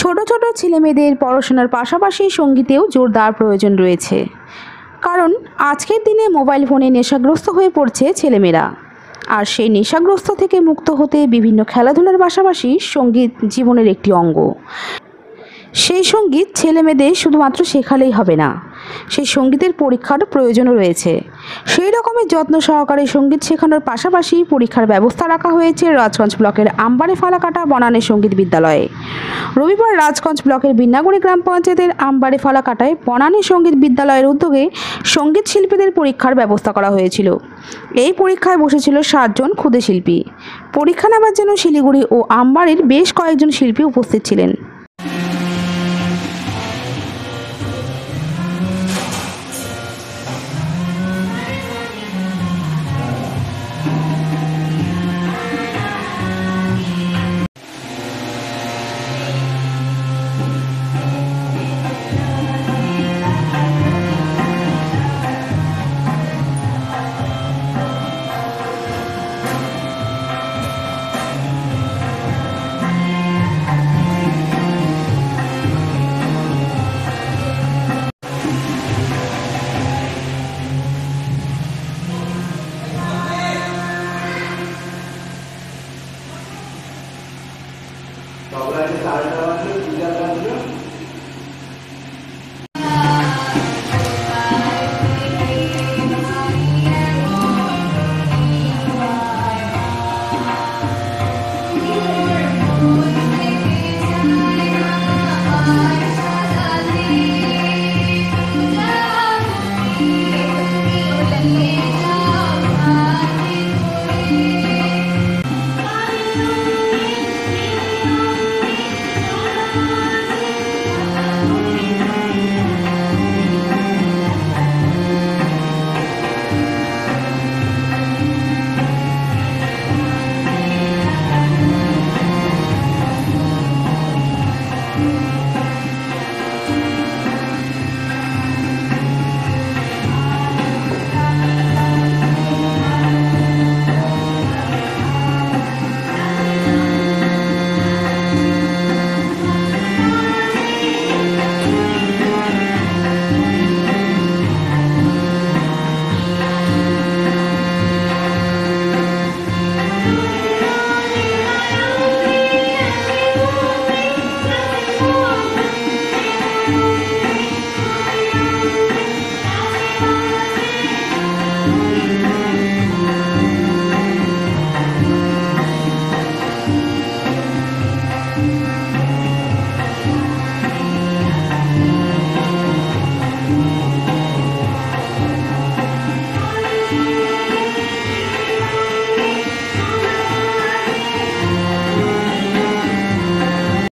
ছোট ছোট ছেলেমেয়েদের পড়াশোনার পাশাপাশি সঙ্গীতেও জোরদার প্রয়োজন রয়েছে, কারণ আজকের দিনে মোবাইল ফোনে নেশাগ্রস্ত হয়ে পড়ছে ছেলেমেয়েরা। আর সেই নেশাগ্রস্ত থেকে মুক্ত হতে বিভিন্ন খেলাধুলার পাশাপাশি সঙ্গীত জীবনের একটি অঙ্গ। সেই সঙ্গীত ছেলেমেয়েদের শুধুমাত্র শেখালেই হবে না, সেই সঙ্গীতের পরীক্ষার প্রয়োজনও রয়েছে। সেই রকমের যত্ন সহকারে সঙ্গীত শেখানোর পাশাপাশি পরীক্ষার ব্যবস্থা রাখা হয়েছে রাজগঞ্জ ব্লকের আমবাড়ি ফালাকাটা বনানী সঙ্গীত বিদ্যালয়ে। রবিবার রাজগঞ্জ ব্লকের বিন্নাগুড়ি গ্রাম পঞ্চায়েতের আমবাড়ি ফালাকাটায় বনানী সঙ্গীত বিদ্যালয়ের উদ্যোগে সঙ্গীত শিল্পীদের পরীক্ষার ব্যবস্থা করা হয়েছিল। এই পরীক্ষায় বসেছিল 60 জন ক্ষুদে শিল্পী। পরীক্ষা নেওয়ার জন্য শিলিগুড়ি ও আমবাড়ির বেশ কয়েকজন শিল্পী উপস্থিত ছিলেন। Kalau ada cara-cara itu tidak ada.